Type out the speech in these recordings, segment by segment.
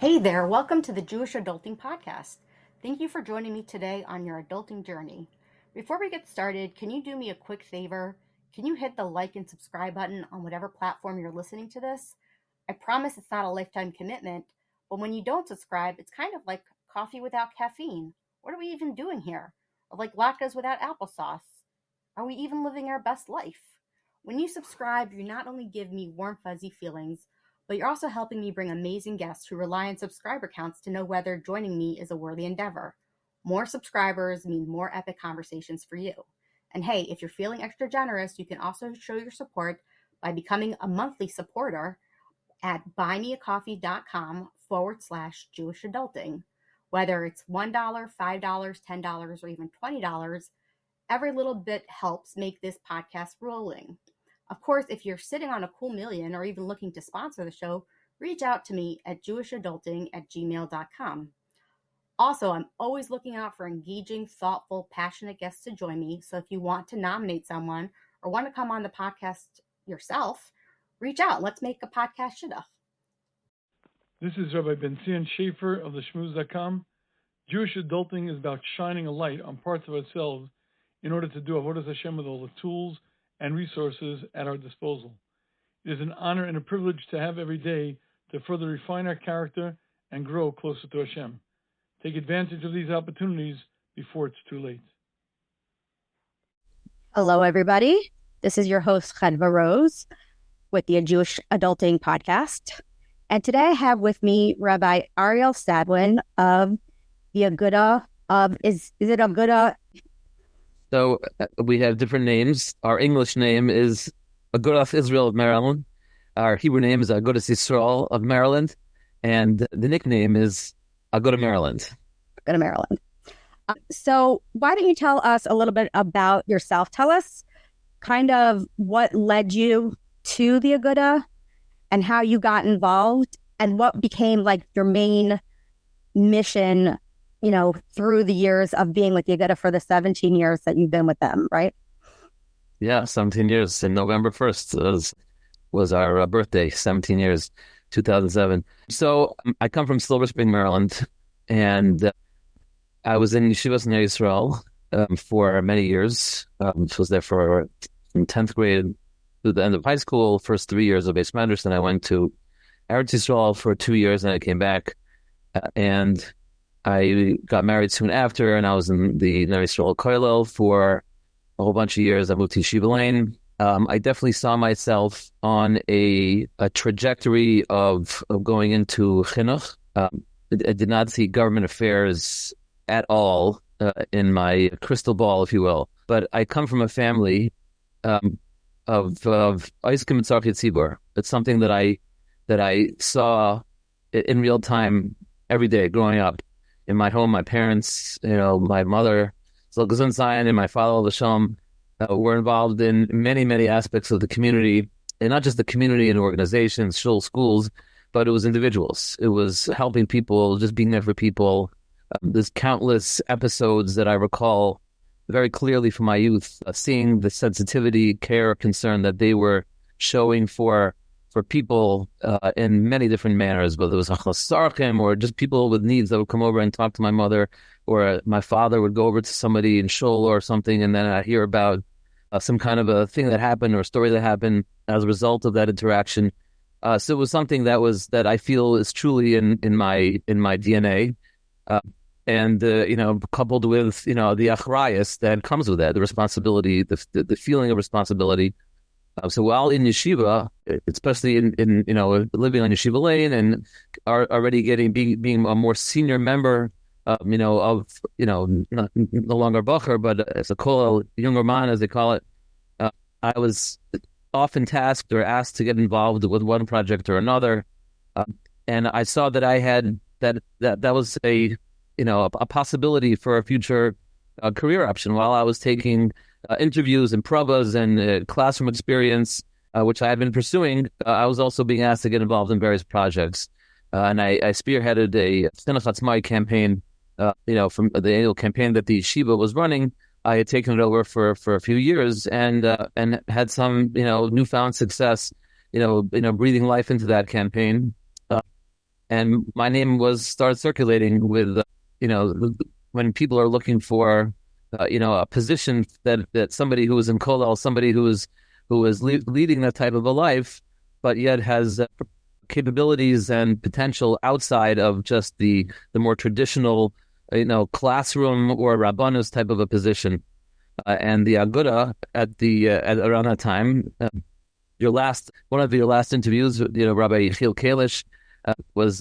Hey there, welcome to the Jewish Adulting Podcast. Thank you for joining me today on your adulting journey. Before we get started, can you do me a quick favor? Can you hit the like and subscribe button on whatever platform you're listening to this? I promise it's not a lifetime commitment, but when you don't subscribe, it's kind of like coffee without caffeine. What are we even doing here? Or like latkes without applesauce? Are we even living our best life? When you subscribe, you not only give me warm, fuzzy feelings, but you're also helping me bring amazing guests who rely on subscriber counts to know whether joining me is a worthy endeavor. More subscribers mean more epic conversations for you. And hey, if you're feeling extra generous, you can also show your support by becoming a monthly supporter at buymeacoffee.com/Jewish Adulting. Whether it's $1, $5, $10, or even $20, every little bit helps make this podcast rolling. Of course, if you're sitting on a cool million or even looking to sponsor the show, reach out to me at jewishadulting@gmail.com. Also, I'm always looking out for engaging, thoughtful, passionate guests to join me. So if you want to nominate someone or want to come on the podcast yourself, reach out. Let's make a podcast shidduch. This is Rabbi Ben-Zion Schaefer of the Shmooze.com. Jewish adulting is about shining a light on parts of ourselves in order to do Avodas Hashem with all the tools and resources at our disposal. It is an honor and a privilege to have every day to further refine our character and grow closer to Hashem. Take advantage of these opportunities before it's too late. Hello, everybody. This is your host, Chadva Rose, with the Jewish Adulting Podcast. And today I have with me Rabbi Ariel Sadwin of the Aguda of, is it Aguda? So we have different names. Our English name is Agudath Israel of Maryland. Our Hebrew name is Ner Yisroel of Maryland. And the nickname is Aguda Maryland. Aguda Maryland. So why don't you tell us a little bit about yourself? Tell us kind of what led you to the Aguda and how you got involved and what became like your main mission, you know, through the years of being with the Aguda for the 17 years that you've been with them, right? Yeah, 17 years. And November 1st was our birthday, 17 years, 2007. So I come from Silver Spring, Maryland, and I was in Yeshiva of Ner Yisroel for many years. Was there from 10th grade to the end of high school, first 3 years of base medicine. I went to Eretz Yisrael for 2 years, and I came back. And I got married soon after, and I was in the Ner Yisroel Kollel for a whole bunch of years. I moved to Yeshiva Lane. I definitely saw myself on a trajectory of going into chinuch. I did not see government affairs at all in my crystal ball, if you will. But I come from a family of Eiskim and Tzarchei Tzibur. It's something that I saw in real time every day growing up. In my home, my parents, my mother, Zol Zion, and my father, L'Shalom, were involved in many, many aspects of the community, and not just the community and organizations, shul, schools, but it was individuals. It was helping people, just being there for people. There's countless episodes that I recall very clearly from my youth, seeing the sensitivity, care, concern that they were showing for people in many different manners, whether it was achlasarchem or just people with needs that would come over and talk to my mother, or my father would go over to somebody in shul or something, and then I'd hear about some kind of a thing that happened or a story that happened as a result of that interaction. So it was something that I feel is truly in my DNA, and coupled with the achrayus that comes with that, the responsibility, the feeling of responsibility. So while in yeshiva, especially in living on Yeshiva Lane and already being a more senior member, no longer bacher, but as a kollel, younger man as they call it, I was often tasked or asked to get involved with one project or another, and I saw that I had that was a possibility for a future career option while I was taking interviews and provas and classroom experience, which I had been pursuing. I was also being asked to get involved in various projects. And I spearheaded a Chinuch Atzmai campaign, from the annual campaign that the yeshiva was running. I had taken it over for a few years and had some, newfound success, breathing life into that campaign. and my name started circulating with, when people are looking for, a position that somebody who is in Kollel, somebody who is leading that type of a life, but yet has capabilities and potential outside of just the more traditional, classroom or rabbanus type of a position. And the Aguda at around that time, one of your last interviews, Rabbi Ariel Kalish was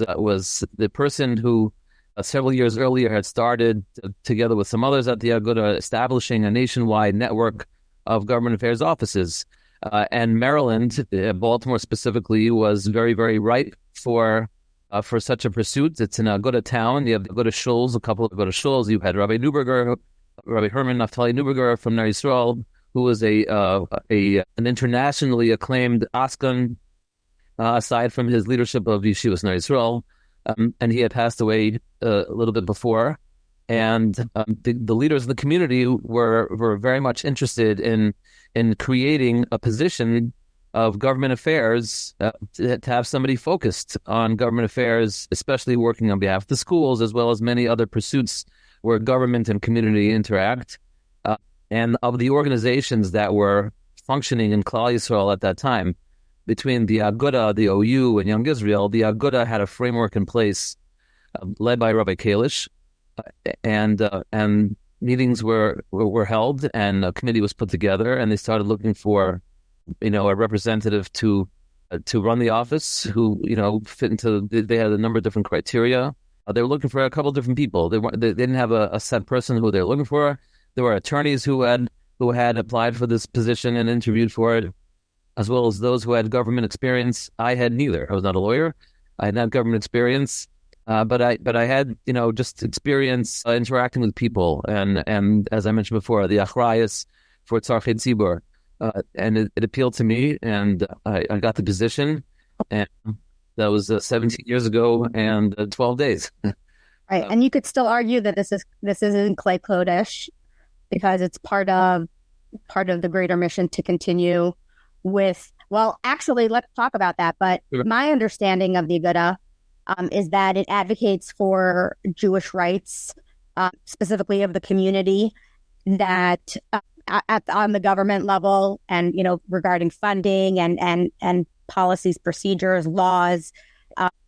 the person who several years earlier had started together with some others at the Aguda establishing a nationwide network of government affairs offices. And Maryland, Baltimore specifically, was very, very ripe for such a pursuit. It's in Aguda town. You have the Aguda shuls, a couple of Aguda shuls. You had Rabbi Herman Naftali Neuberger from Ner Yisroel, who was an internationally acclaimed askan, aside from his leadership of Yeshivas Ner Yisroel, and he had passed away a little bit before. And the leaders of the community were very much interested in creating a position of government affairs to have somebody focused on government affairs, especially working on behalf of the schools, as well as many other pursuits where government and community interact. And of the organizations that were functioning in Kollel Yisrael at that time, between the Aguda, the OU, and Young Israel, the Aguda had a framework in place led by Rabbi Kalish, and meetings were held, and a committee was put together, and they started looking for, a representative to run the office who, fit into. They had a number of different criteria. They were looking for a couple of different people. They didn't have a set person who they were looking for. There were attorneys who had applied for this position and interviewed for it, as well as those who had government experience. I had neither. I was not a lawyer. I had not government experience. But I had, just experience interacting with people, and as I mentioned before, the achrayus for tzarchei tzibur, and it appealed to me, and I got the position, and that was 17 years ago and 12 days. Right, and you could still argue that this isn't Klei Kodesh because it's part of the greater mission to continue with. Well, actually, let's talk about that. But my understanding of the Aguda is that it advocates for Jewish rights, specifically of the community, that on the government level, and regarding funding and policies, procedures, laws.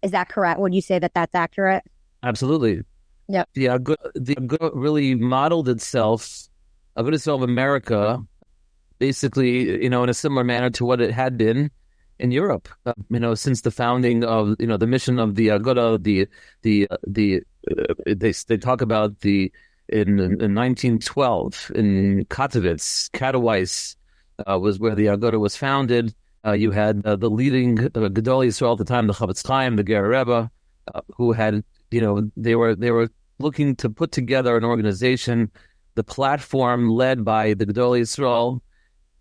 Is that correct? Would you say that that's accurate? Absolutely. Yep. The Aguda really modeled itself, Aguda of America, basically, in a similar manner to what it had been in Europe, since the founding of, the mission of the Aguda. They talk about in 1912 in Katowice was where the Aguda was founded. You had the leading Gedolei Yisrael at the time, the Chavetz Chaim, the Ger Rebbe, who had, they were looking to put together an organization, the platform led by the Gedolei Yisrael,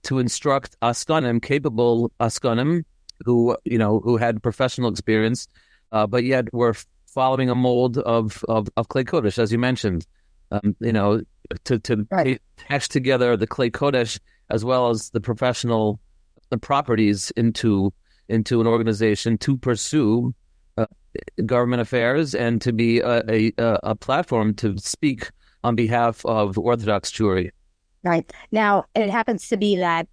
to instruct askanim, capable askanim, who had professional experience, but yet were following a mold of Klei Kodesh, as you mentioned. To right. Patch together the Klei Kodesh as well as the professional properties into an organization to pursue government affairs and to be a platform to speak on behalf of Orthodox Jewry. Right. Now, it happens to be that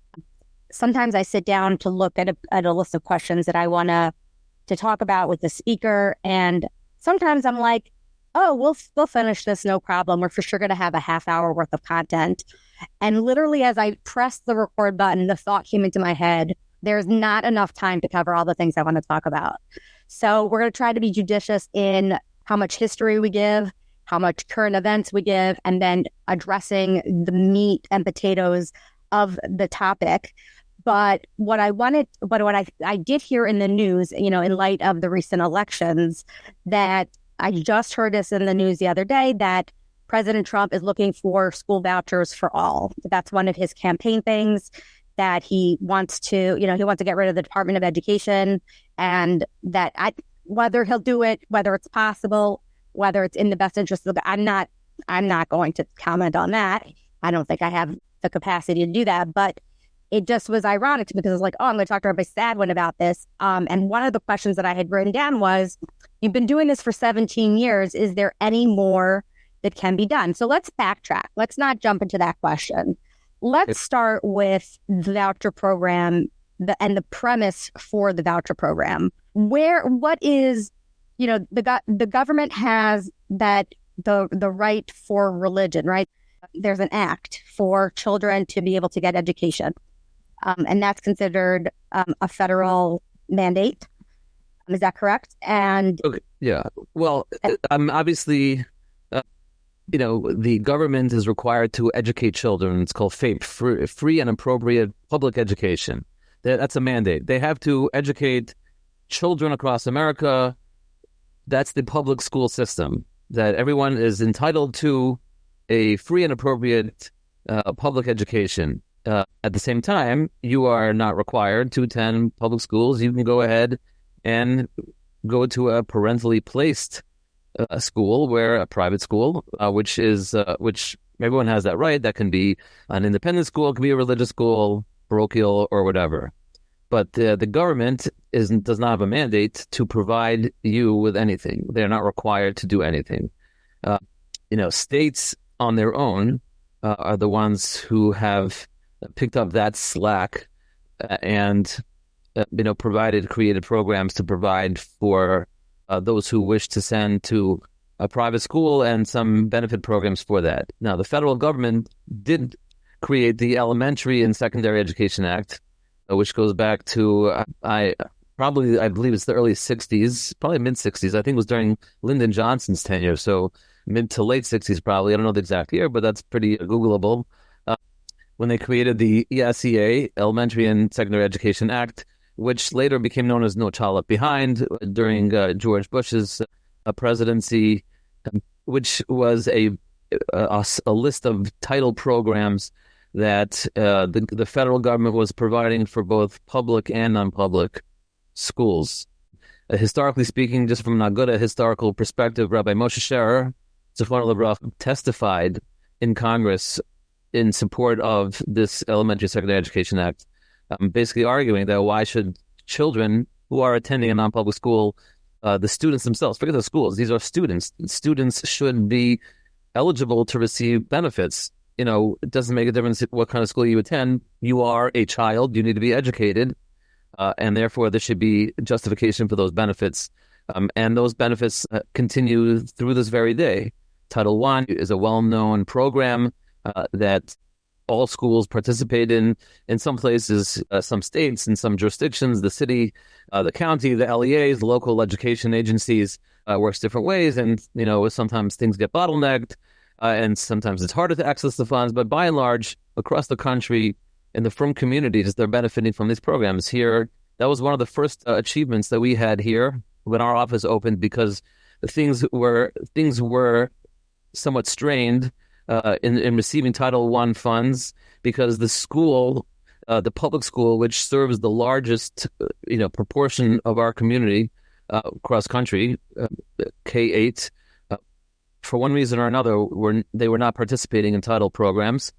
sometimes I sit down to look at a list of questions that I want to talk about with the speaker, and sometimes I'm like, oh, we'll finish this, no problem. We're for sure going to have a half hour worth of content. And literally, as I pressed the record button, the thought came into my head, there's not enough time to cover all the things I want to talk about. So we're going to try to be judicious in how much history we give, how much current events we give, and then addressing the meat and potatoes of the topic. But what I did hear in the news, in light of the recent elections, that I just heard this in the news the other day, that President Trump is looking for school vouchers for all. That's one of his campaign things, that he wants to, he wants to get rid of the Department of Education, and that whether he'll do it, whether it's possible, whether it's in the best interest of I'm not going to comment on that. I don't think I have the capacity to do that, but it just was ironic because I was like, oh, I'm going to talk to Rabbi Sadwin about this. And one of the questions that I had written down was, you've been doing this for 17 years, is there any more that can be done? So let's backtrack. Let's not jump into that question. Let's start with the voucher program and the premise for the voucher program. What is, the government has that the right for religion, right? There's an act for children to be able to get education. And that's considered a federal mandate. Is that correct? And okay, yeah. Well, obviously, the government is required to educate children. It's called FAPE, free and appropriate public education. That's a mandate. They have to educate children across America. That's the public school system, that everyone is entitled to a free and appropriate public education. At the same time, you are not required to attend public schools. You can go ahead and go to a parentally placed school, where a private school, which everyone has that right. That can be an independent school, it can be a religious school, parochial, or whatever. But the government does not have a mandate to provide you with anything. They're not required to do anything. States on their own are the ones who have picked up that slack and created programs to provide for those who wish to send to a private school, and some benefit programs for that. Now, the federal government did create the Elementary and Secondary Education Act, which goes back to, I believe it's the early 60s, probably mid-60s. I think it was during Lyndon Johnson's tenure, so mid to late 60s probably. I don't know the exact year, but that's pretty Googleable. When they created the ESEA, Elementary and Secondary Education Act, which later became known as No Child Left Behind during George Bush's presidency, which was a list of title programs that the federal government was providing for both public and non-public schools. Historically speaking, just from an Aguda historical perspective, Rabbi Moshe Scherer, Zechron Levrach, testified in Congress in support of this Elementary Secondary Education Act, basically arguing that why should children who are attending a non-public school, the students themselves, forget the schools, these are students. Students should be eligible to receive benefits. It doesn't make a difference what kind of school you attend. You are a child. You need to be educated. And therefore, there should be justification for those benefits. And those benefits continue through this very day. Title I is a well-known program that all schools participate in some places, some states, in some jurisdictions, the city, the county, the LEAs, the local education agencies works different ways. And, sometimes things get bottlenecked and sometimes it's harder to access the funds. But by and large, across the country, in the frum communities, they're benefiting from these programs. Here, that was one of the first achievements that we had here when our office opened, because things were somewhat strained in receiving Title I funds, because the school, the public school, which serves the largest proportion of our community across country, K-8, for one reason or another, they were not participating in title programs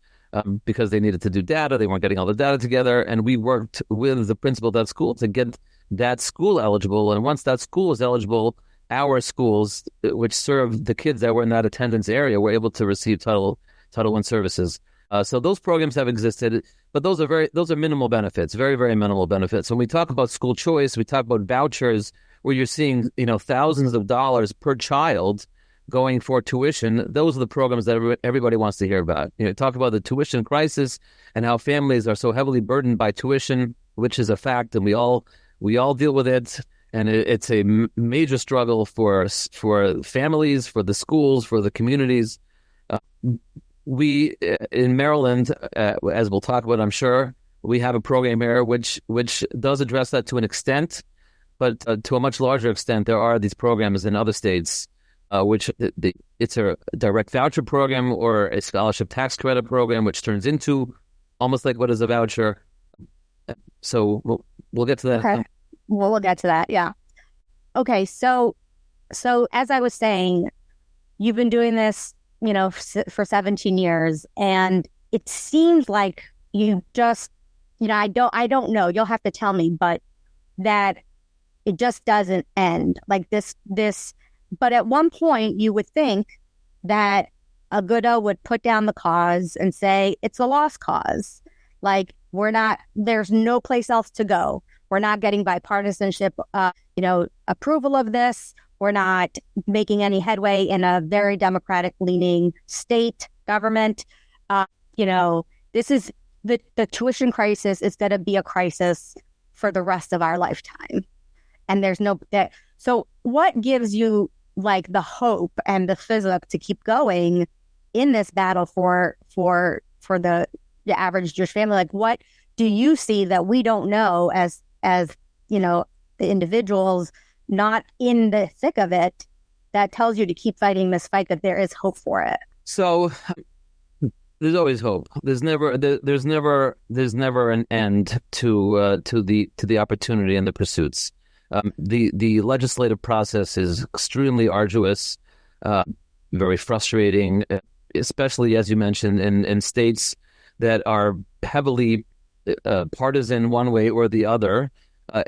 because they needed to do data. They weren't getting all the data together, and we worked with the principal of that school to get that school eligible. And once that school was eligible, our schools, which served the kids that were in that attendance area, were able to receive Title I services. So those programs have existed, but those are minimal benefits, very, very minimal benefits. When we talk about school choice, we talk about vouchers where you're seeing thousands of dollars per child going for tuition. Those are the programs that everybody wants to hear about. Talk about the tuition crisis and how families are so heavily burdened by tuition, which is a fact, and we all deal with it. And it's a major struggle for families, for the schools, for the communities. We in Maryland, as we'll talk about, I'm sure, we have a program here which does address that to an extent, but to a much larger extent, there are these programs in other states, which it's a direct voucher program or a scholarship tax credit program, which turns into almost like what is a voucher. So we'll get to that. Okay. Well, we'll get to that. Yeah. Okay. So as I was saying, you've been doing this, for 17 years, and it seems like you just, I don't know. You'll have to tell me, but that it just doesn't end like this. But at one point, you would think that Aguda would put down the cause and say it's a lost cause. Like there's no place else to go. We're not getting bipartisanship, approval of this. We're not making any headway in a very Democratic-leaning state government. This is the tuition crisis is going to be a crisis for the rest of our lifetime. And there's so what gives you like the hope and the physic to keep going in this battle for the average Jewish family? Like, what do you see that we don't know as the individuals not in the thick of it that tells you to keep fighting this fight, that there is hope for it? So there's always hope. There's never an end to the opportunity and the pursuits. The legislative process is extremely arduous, very frustrating, especially as you mentioned in states that are heavily partisan one way or the other.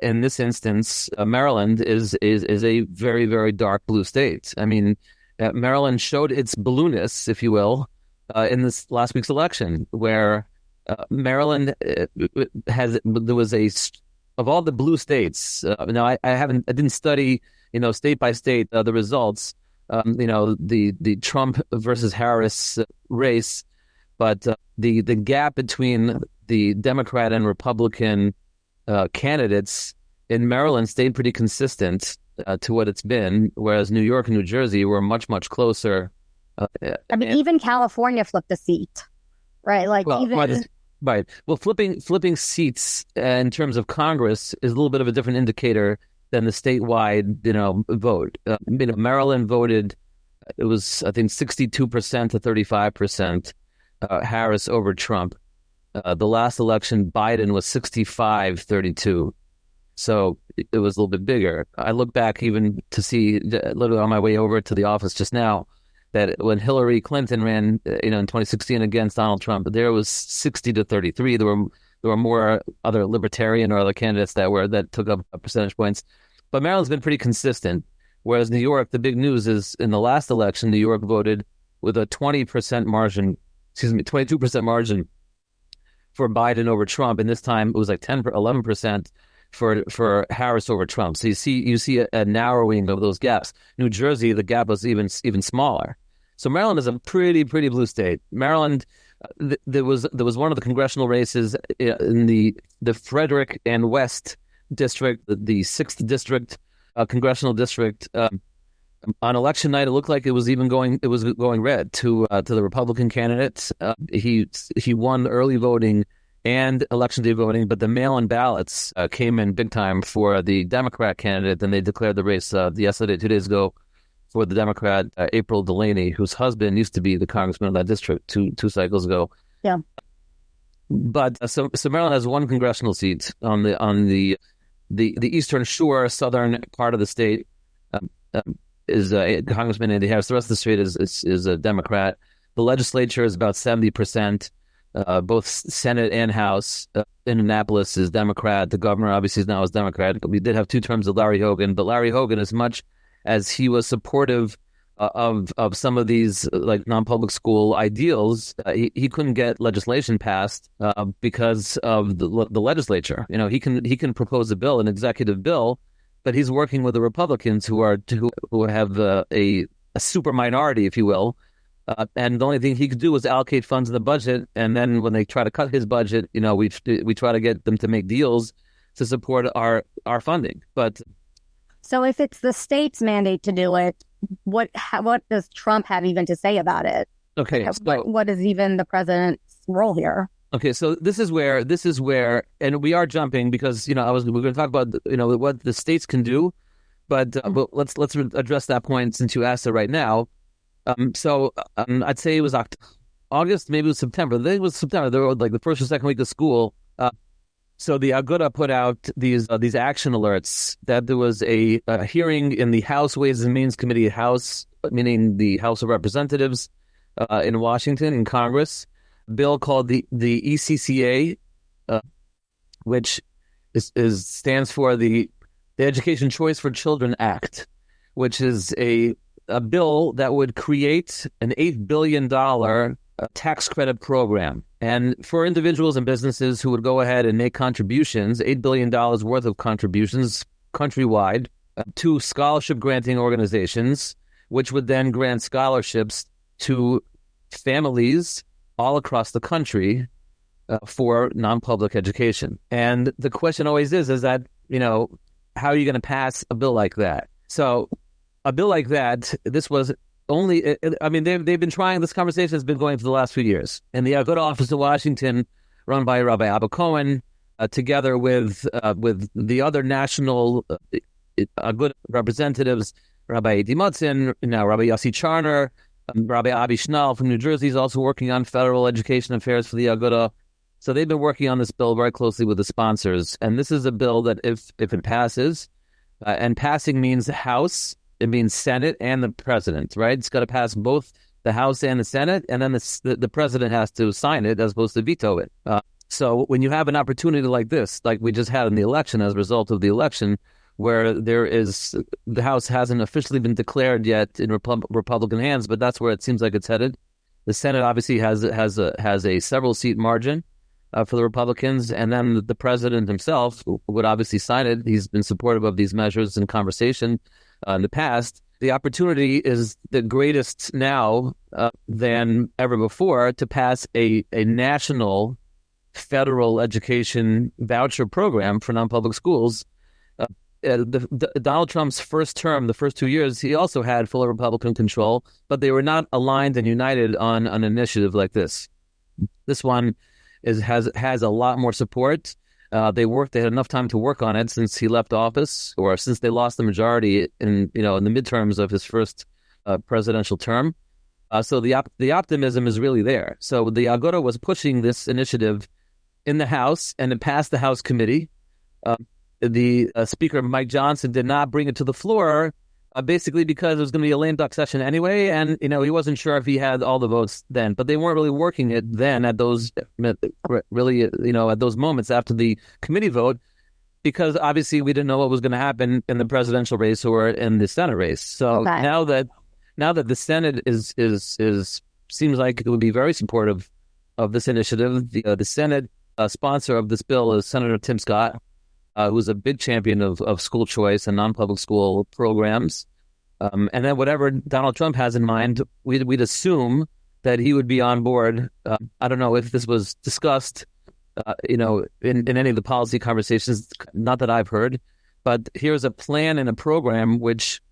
In this instance, Maryland is a very, very dark blue state. I mean, Maryland showed its blueness, if you will, in this last week's election, where Maryland there was of all the blue states. Now I didn't study state by state the results. The Trump versus Harris race, but the gap between the Democrat and Republican candidates in Maryland stayed pretty consistent to what it's been, whereas New York and New Jersey were much, much closer. Even California flipped a seat, right? Right. Well, flipping seats in terms of Congress is a little bit of a different indicator than the statewide, vote. Maryland voted, it was, I think, 62% to 35% Harris over Trump. The last election, Biden was 65-32. So it was a little bit bigger. I look back even to see, literally on my way over to the office just now, that when Hillary Clinton ran, in 2016 against Donald Trump, there was 60-33. There were more other libertarian or other candidates that took up percentage points. But Maryland's been pretty consistent. Whereas New York, the big news is in the last election, New York voted with a 22% margin for Biden over Trump, and this time it was like 11% for Harris over Trump. So you see a narrowing of those gaps. New Jersey, the gap was even smaller. So Maryland is a pretty blue state. Maryland, there was one of the congressional races in the Frederick and West district, the 6th district, congressional district. On election night, it looked like it was going red to the Republican candidate. He won early voting and election day voting, but the mail-in ballots came in big time for the Democrat candidate. Then they declared the race 2 days ago, for the Democrat April Delaney, whose husband used to be the congressman of that district two cycles ago. Yeah. But so Maryland has one congressional seat on the eastern shore, southern part of the state. Is Congressman Andy Harris. The rest of the state is a Democrat. The legislature is about 70%, both Senate and House. Indianapolis is Democrat. The governor obviously is now as Democrat. We did have 2 terms of Larry Hogan, but Larry Hogan, as much as he was supportive of some of these like non-public school ideals, he couldn't get legislation passed because of the legislature. He can propose a bill, an executive bill, but he's working with the Republicans who have a super minority, if you will, and the only thing he could do was allocate funds in the budget. And then when they try to cut his budget, we try to get them to make deals to support our funding. But so if it's the state's mandate to do it, what does Trump have even to say about it? Okay, what is even the president's role here? Okay, so this is where, and we are jumping because we're going to talk about what the states can do, but let's address that point since you asked it right now. I'd say it was August, maybe it was September. I think it was September. They were like the first or second week of school. So the Aguda put out these action alerts that there was a hearing in the House Ways and Means Committee, House meaning the House of Representatives in Washington, in Congress. Bill called the ECCA, which stands for the the Education Choice for Children Act, which is a bill that would create an $8 billion tax credit program. And for individuals and businesses who would go ahead and make contributions, $8 billion worth of contributions countrywide to scholarship granting organizations, which would then grant scholarships to families all across the country for non-public education. And the question always is that, how are you going to pass a bill like that? So a bill like that, this was only, they've been trying, this conversation has been going for the last few years. And the Aguda office in Washington, run by Rabbi Abba Cohen, together with the other national Aguda representatives, Rabbi Edi Mutzin, now Rabbi Yossi Charner, Rabbi Avi Schnall from New Jersey is also working on federal education affairs for the Aguda. So they've been working on this bill very closely with the sponsors. And this is a bill that if it passes, and passing means House, it means Senate and the president, right? It's got to pass both the House and the Senate, and then the president has to sign it as opposed to veto it. So when you have an opportunity like this, like we just had in the election as a result of the election, where the House hasn't officially been declared yet in Republican hands, but that's where it seems like it's headed. The Senate obviously has a several seat margin for the Republicans, and then the president himself would obviously sign it. He's been supportive of these measures in conversation in the past. The opportunity is the greatest now than ever before to pass a national federal education voucher program for non-public schools. Donald Trump's first term, the first 2 years, he also had full Republican control, but they were not aligned and united on an initiative like this. This one has a lot more support. They had enough time to work on it since he left office, or since they lost the majority in the midterms of his first presidential term. So the optimism is really there. So the Aguda was pushing this initiative in the House, and it passed the House committee. The Speaker, Mike Johnson, did not bring it to the floor, basically because it was going to be a lame duck session anyway, and he wasn't sure if he had all the votes then. But they weren't really working it then at those at those moments after the committee vote, because obviously we didn't know what was going to happen in the presidential race or in the Senate race. So now that the Senate seems like it would be very supportive of this initiative. The Senate sponsor of this bill is Senator Tim Scott, who's a big champion of school choice and non-public school programs. And then whatever Donald Trump has in mind, we'd assume that he would be on board. I don't know if this was discussed, in any of the policy conversations, not that I've heard, but here's a plan and a program which,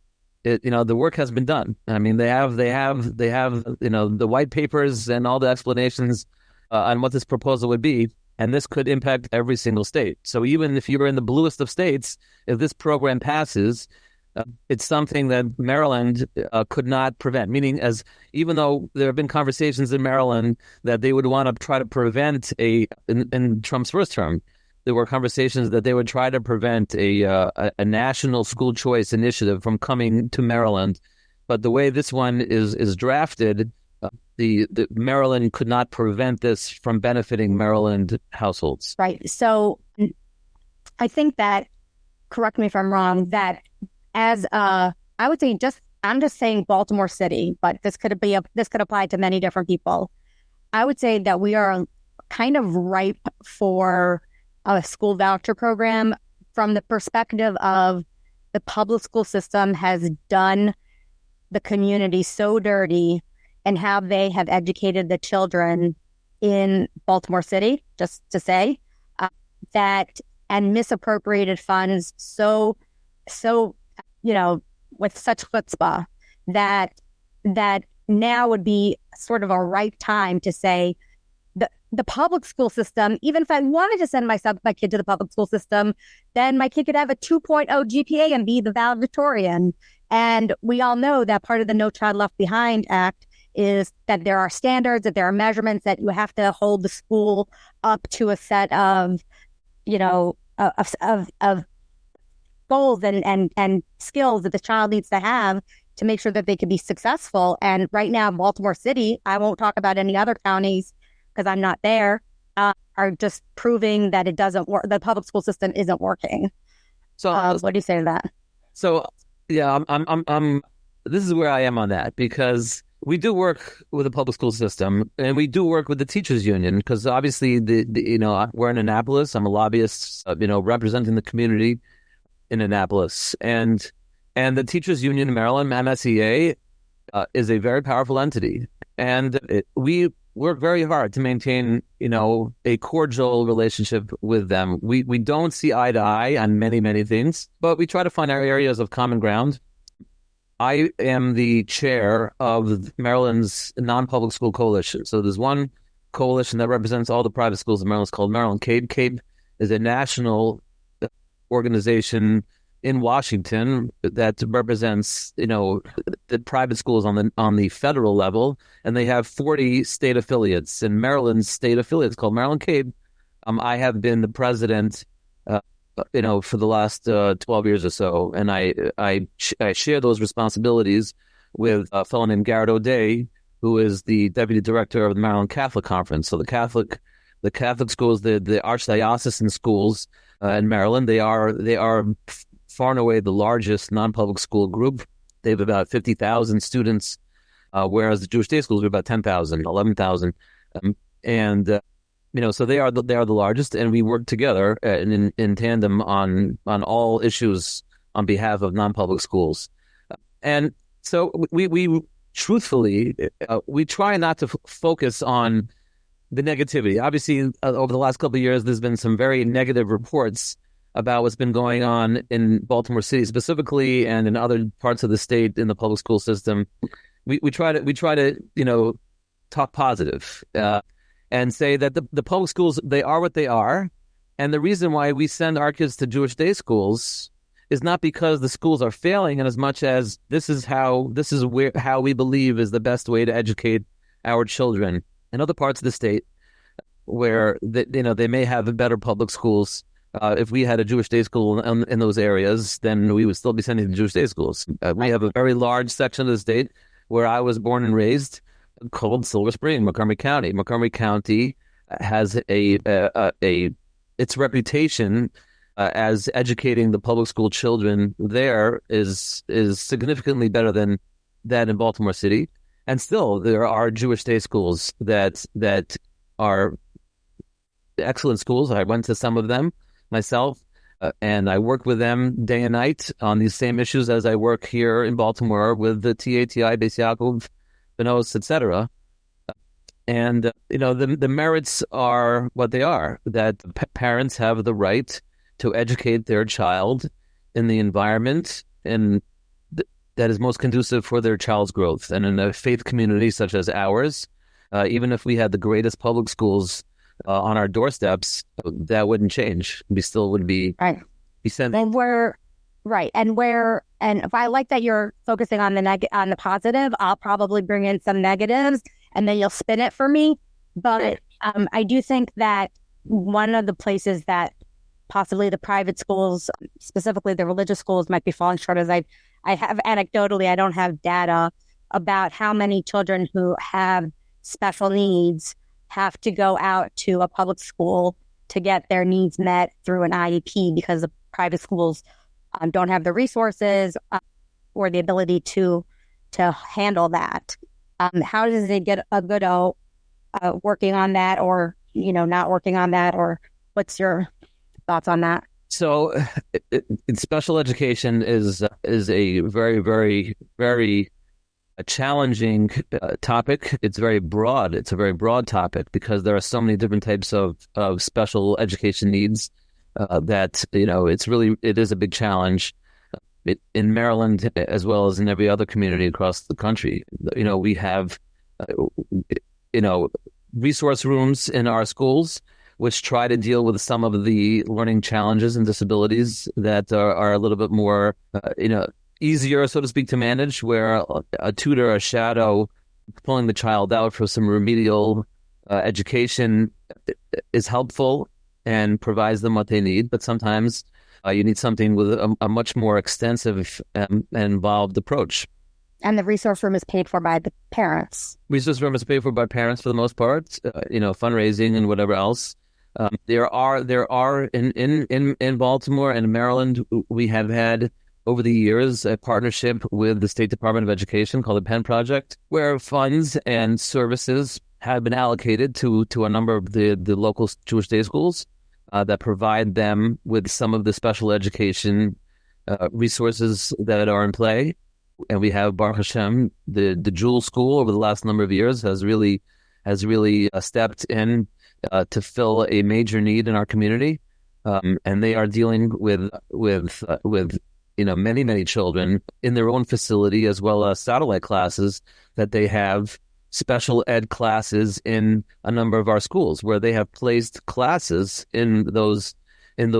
the work has been done. I mean, they have, the white papers and all the explanations on what this proposal would be. And this could impact every single state. So even if you're in the bluest of states, if this program passes, it's something that Maryland could not prevent. Meaning, even though there have been conversations in Maryland that they would want to try to prevent in Trump's first term, there were conversations that they would try to prevent a national school choice initiative from coming to Maryland. But the way this one is drafted, the Maryland could not prevent this from benefiting Maryland households. Right. So I think that, correct me if I'm wrong, that I would say I'm just saying Baltimore City, but this could apply to many different people. I would say that we are kind of ripe for a school voucher program from the perspective of the public school system has done the community so dirty, and how they have educated the children in Baltimore City, just to say, and misappropriated funds so with such chutzpah that now would be sort of a right time to say the public school system, even if I wanted to send my kid to the public school system, then my kid could have a 2.0 GPA and be the valedictorian. And we all know that part of the No Child Left Behind Act is that there are standards, that there are measurements, that you have to hold the school up to a set of, of goals and skills that the child needs to have to make sure that they can be successful. And right now, Baltimore City, I won't talk about any other counties because I'm not there, are just proving that it doesn't work. The public school system isn't working. So, What do you say to that? so yeah, I'm. This is where I am on that because we do work with the public school system and we do work with the teachers union because obviously we're in Annapolis. I'm a lobbyist, representing the community in Annapolis, and the teachers union in Maryland, MSEA, is a very powerful entity, and we work very hard to maintain, a cordial relationship with them. We don't see eye to eye on many things, but we try to find our areas of common ground. I am the chair of Maryland's non-public school coalition. So there's one coalition that represents all the private schools in Maryland. It's called Maryland CABE. CABE is a national organization in Washington that represents, the private schools on the federal level, and they have 40 state affiliates. And Maryland's state affiliates called Maryland CABE. I have been the president, for the last 12 years or so, and I share those responsibilities with a fellow named Garrett O'Day, who is the deputy director of the Maryland Catholic Conference. So the Catholic schools, the archdiocesan schools in Maryland, they are far and away the largest non-public school group. They have about 50,000 students, whereas the Jewish day schools are about 10,000, 11,000. So they are the largest, and we work together in tandem on all issues on behalf of non-public schools. And so we truthfully, we try not to focus on the negativity. Obviously, over the last couple of years, there's been some very negative reports about what's been going on in Baltimore City specifically, and in other parts of the state in the public school system. We try to talk positive and say that the public schools, they are what they are, and the reason why we send our kids to Jewish day schools is not because the schools are failing, and as much as this is how we believe is the best way to educate our children. In other parts of the state where they may have better public schools, if we had a Jewish day school in those areas, then we would still be sending to Jewish day schools. We have a very large section of the state where I was born and raised, called Silver Spring, Montgomery County. Montgomery County has its reputation as educating the public school children there is significantly better than that in Baltimore City. And still, there are Jewish day schools that are excellent schools. I went to some of them myself, and I work with them day and night on these same issues as I work here in Baltimore with the TATI, Beis Yaakov, Benos, etc. And the merits are what they are. That parents have the right to educate their child in the environment and that is most conducive for their child's growth. And in a faith community such as ours, even if we had the greatest public schools on our doorsteps, that wouldn't change. We still would be right. Be sent. And if I like that you're focusing on on the positive, I'll probably bring in some negatives, and then you'll spin it for me. But I do think that one of the places that possibly the private schools, specifically the religious schools, might be falling short is I have anecdotally, I don't have data about how many children who have special needs have to go out to a public school to get their needs met through an IEP because the private schools don't have the resources or the ability to handle that. How does it get Aguda working on that, or not working on that, or what's your thoughts on that? So, special education is a very, very, very challenging topic. It's very broad. It's a very broad topic because there are so many different types of special education needs that it is a big challenge. In Maryland, as well as in every other community across the country, we have resource rooms in our schools which try to deal with some of the learning challenges and disabilities that are a little bit more, easier, so to speak, to manage, where a tutor, a shadow, pulling the child out for some remedial education is helpful and provides them what they need. But sometimes you need something with a much more extensive and involved approach. And the resource room is paid for by the parents. Resource room is paid for by parents for the most part, fundraising and whatever else. There are in Baltimore and Maryland, we have had over the years a partnership with the State Department of Education called the Penn Project, where funds and services have been allocated to a number of the local Jewish day schools that provide them with some of the special education resources that are in play. And we have, Baruch Hashem, the Jewel School over the last number of years has really stepped in to fill a major need in our community, and they are dealing with many children in their own facility, as well as satellite classes that they have, special ed classes in a number of our schools where they have placed classes in those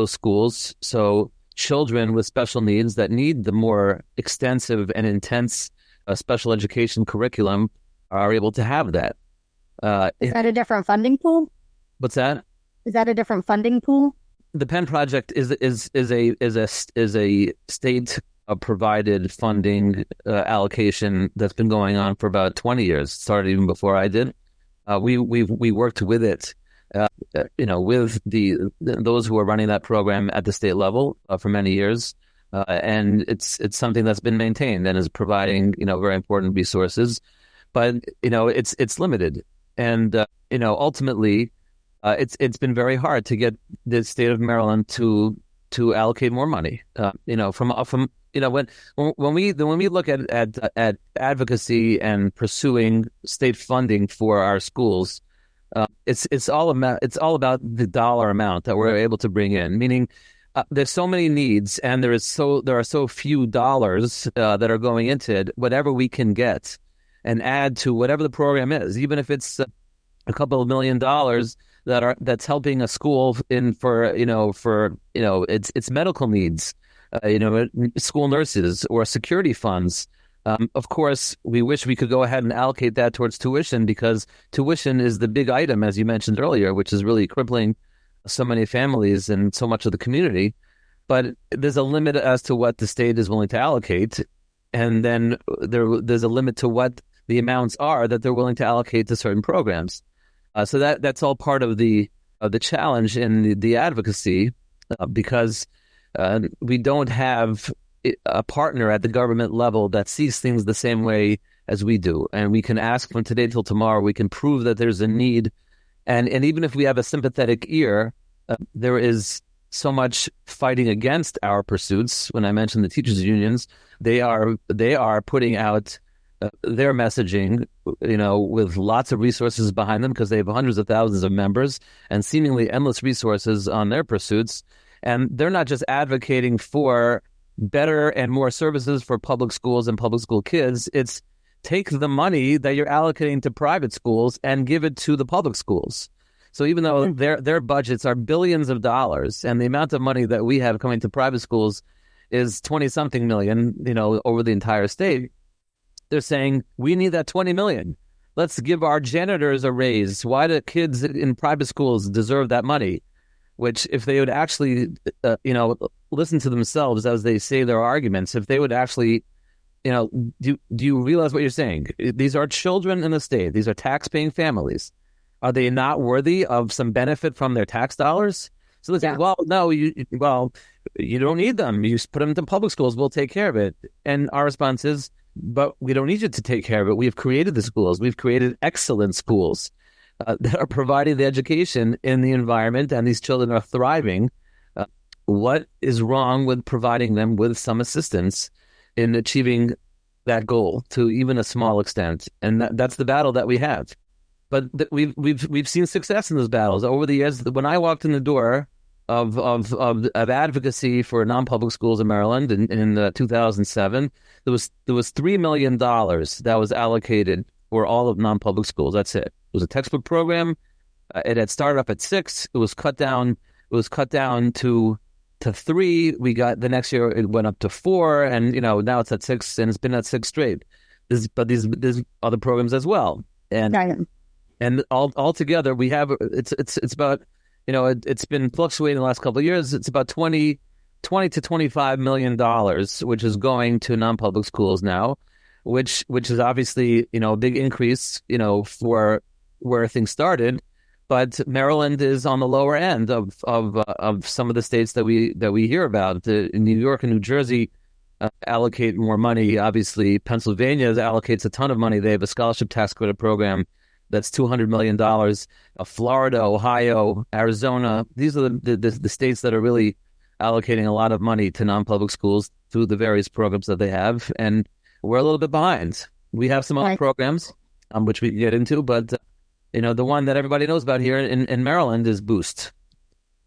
schools. So children with special needs that need the more extensive and intense special education curriculum are able to have that. Is that a different funding pool? What's that? Is that a different funding pool? The Penn Project is a state provided funding allocation that's been going on for about 20 years. Started even before I did. We worked with it, with those who are running that program at the state level for many years, and it's something that's been maintained and is providing very important resources, but it's limited, and ultimately. It's been very hard to get the state of Maryland to allocate more money. When we look at advocacy and pursuing state funding for our schools, it's all about the dollar amount that we're able to bring in. Meaning, there's so many needs, and there are so few dollars that are going into it. Whatever we can get and add to whatever the program is, even if it's a couple of $1 million. That's helping a school for its medical needs, school nurses or security funds. Of course, we wish we could go ahead and allocate that towards tuition, because tuition is the big item, as you mentioned earlier, which is really crippling so many families and so much of the community. But there's a limit as to what the state is willing to allocate, and then there's a limit to what the amounts are that they're willing to allocate to certain programs. So that's all part of the challenge in the advocacy, because we don't have a partner at the government level that sees things the same way as we do. And we can ask from today till tomorrow, we can prove that there's a need. And even if we have a sympathetic ear, there is so much fighting against our pursuits. When I mentioned the teachers' unions, they are putting out their messaging, with lots of resources behind them, because they have hundreds of thousands of members and seemingly endless resources on their pursuits. And they're not just advocating for better and more services for public schools and public school kids. It's take the money that you're allocating to private schools and give it to the public schools. So even though their budgets are billions of dollars, and the amount of money that we have coming to private schools is 20-something million, over the entire state, they're saying, we need that 20 million. Let's give our janitors a raise. Why do kids in private schools deserve that money? Which, if they would actually, listen to themselves as they say their arguments, if they would actually, do you realize what you're saying? These are children in the state. These are tax-paying families. Are they not worthy of some benefit from their tax dollars? So they say, well, no, you don't need them. You just put them into public schools. We'll take care of it. And our response is, but we don't need you to take care of it. We've created the schools. We've created excellent schools that are providing the education in the environment, and these children are thriving. What is wrong with providing them with some assistance in achieving that goal to even a small extent? And that's the battle that we have. But we've seen success in those battles over the years. When I walked in the door of advocacy for non-public schools in Maryland in 2007, there was $3 million that was allocated for all of non-public schools. That's it. It was a textbook program. It had started up at 6. It was cut down. It was cut down to 3. We got the next year. It went up to 4, and now it's at 6, and it's been at 6 straight. But there's other programs as well, and all together we have it's about it's been fluctuating the last couple of years. It's about $20 to $25 million, which is going to non-public schools now, which is obviously a big increase for where things started. But Maryland is on the lower end of some of the states that we hear about. New York and New Jersey allocate more money. Obviously, Pennsylvania allocates a ton of money. They have a scholarship tax credit program that's $200 million. Florida, Ohio, Arizona, these are the states that are really allocating a lot of money to non-public schools through the various programs that they have. And we're a little bit behind. We have some other programs, which we can get into, but the one that everybody knows about here in Maryland is Boost,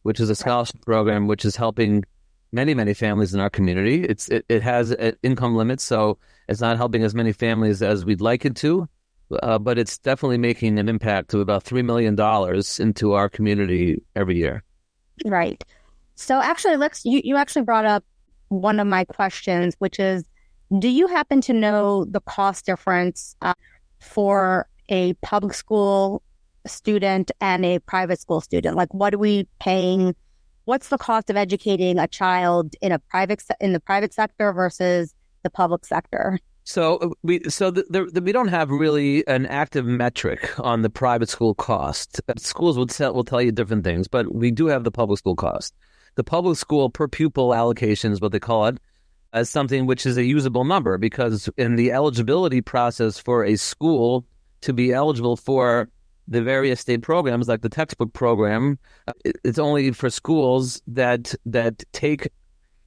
which is a scholarship program which is helping many, many families in our community. It has income limits, so it's not helping as many families as we'd like it to, but it's definitely making an impact to about $3 million into our community every year. Right. So actually, you actually brought up one of my questions, which is, do you happen to know the cost difference for a public school student and a private school student? Like, what are we paying? What's the cost of educating a child in the private sector versus the public sector? So we don't have really an active metric on the private school cost. Schools will tell you different things, but we do have the public school cost. The public school per pupil allocation is what they call it, as something which is a usable number, because in the eligibility process for a school to be eligible for the various state programs, like the textbook program, it's only for schools that take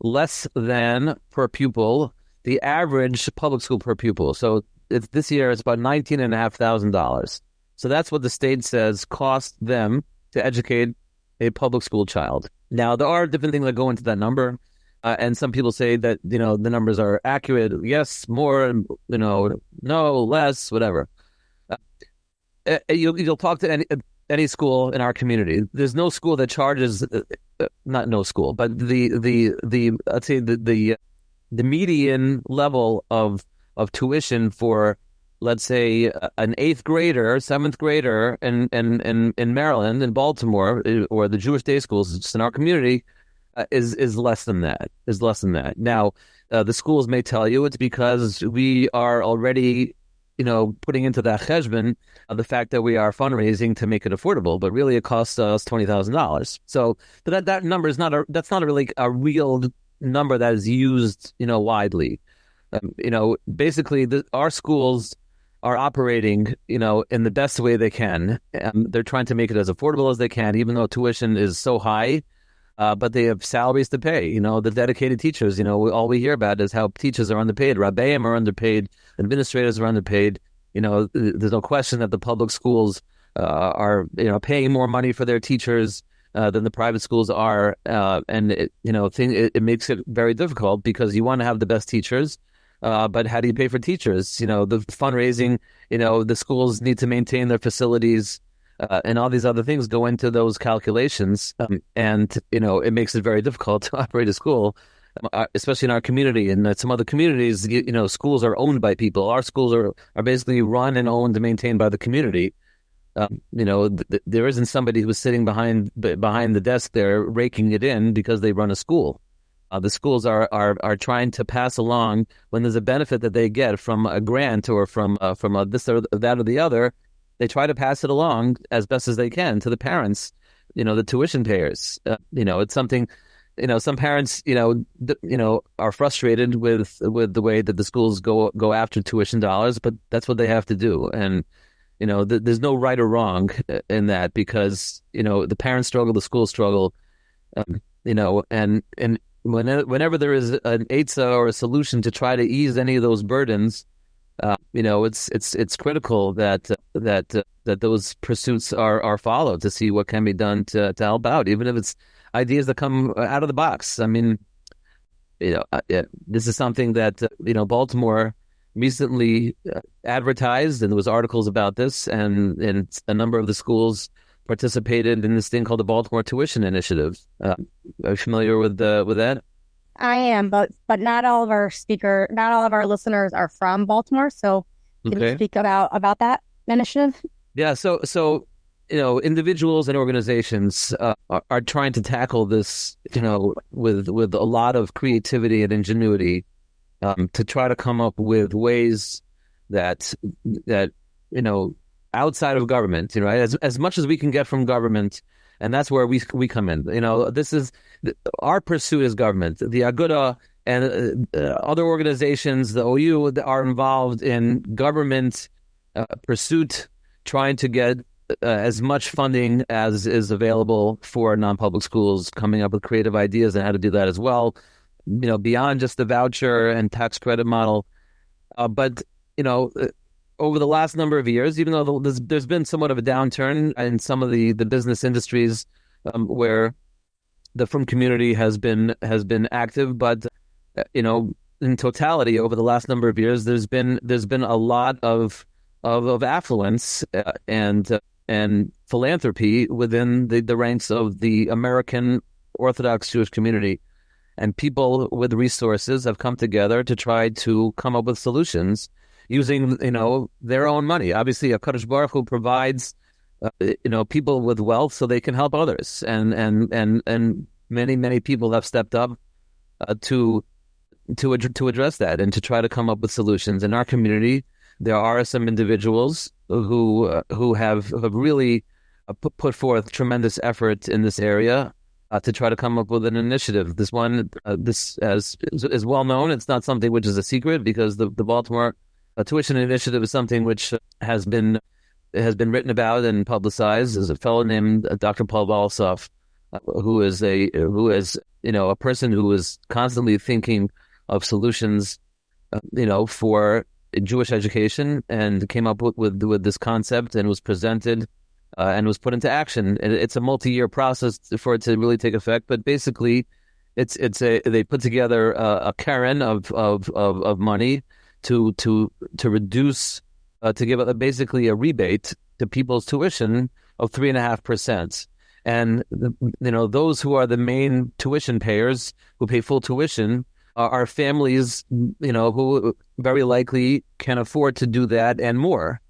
less than per pupil the average public school per pupil. So this year it's about $19,500. So that's what the state says cost them to educate a public school child. Now, there are different things that go into that number. And some people say that, the numbers are accurate. Yes, more, no, less, whatever. You'll talk to any school in our community. There's no school that charges, not no school, but the let's say the median level of tuition for, let's say, an 8th grader, 7th grader in Maryland, in Baltimore, or the Jewish day schools just in our community, is less than that. Now, the schools may tell you it's because we are already, putting into that cheshbon the fact that we are fundraising to make it affordable, but really it costs us $20,000. So, but that number is that's not really a real number that is used, widely. Basically, our schools are operating, in the best way they can. They're trying to make it as affordable as they can, even though tuition is so high. But they have salaries to pay. The dedicated teachers. All we hear about is how teachers are underpaid, rabbeim are underpaid, administrators are underpaid. There's no question that the public schools are paying more money for their teachers than the private schools are, and it makes it very difficult because you want to have the best teachers, but how do you pay for teachers? The fundraising, the schools need to maintain their facilities. And all these other things go into those calculations, and it makes it very difficult to operate a school, especially in our community. And some other communities, schools are owned by people. Our schools are basically run and owned and maintained by the community. There isn't somebody who's sitting behind the desk there raking it in because they run a school. The schools are trying to pass along, when there's a benefit that they get from a grant or from this or that or the other. They try to pass it along as best as they can to the parents, the tuition payers. It's something, some parents, are frustrated with the way that the schools go after tuition dollars, but that's what they have to do. And, there's no right or wrong in that, because, the parents struggle, the schools struggle, and whenever there is an eitzah or a solution to try to ease any of those burdens, it's critical that those pursuits are followed to see what can be done to help out, even if it's ideas that come out of the box. I mean, this is something that Baltimore recently advertised, and there was articles about this, and a number of the schools participated in this thing called the Baltimore Tuition Initiative. Are you familiar with that? I am, but not all of our listeners are from Baltimore. So can you speak about that initiative? Yeah. So individuals and organizations are trying to tackle this, with a lot of creativity and ingenuity, to try to come up with ways that outside of government, right? As much as we can get from government, and that's where we come in. This is our pursuit is government. The Aguda and other organizations, the OU, are involved in government pursuit, trying to get as much funding as is available for non-public schools, coming up with creative ideas on how to do that as well, beyond just the voucher and tax credit model. But over the last number of years, even though there's been somewhat of a downturn in some of the business industries where the frum community has been active, but in totality over the last number of years, there's been a lot of affluence and philanthropy within the ranks of the American Orthodox Jewish community. And people with resources have come together to try to come up with solutions using, their own money. Obviously, HaKadosh Baruch Hu provides, people with wealth so they can help others. And many people have stepped up to address that and to try to come up with solutions. In our community, there are some individuals who have really put forth tremendous effort in this area to try to come up with an initiative. This one, this as is well known. It's not something which is a secret, because the Baltimore tuition initiative is something which has been written about and publicized. There's a fellow named Dr. Paul Balsov, who is a person who is constantly thinking of solutions, for Jewish education, and came up with this concept and was presented and was put into action. It's a multi-year process for it to really take effect, but basically, they put together a Karen of money to reduce to give basically a rebate to people's tuition of 3.5%. And those who are the main tuition payers, who pay full tuition, are families who very likely can afford to do that and more,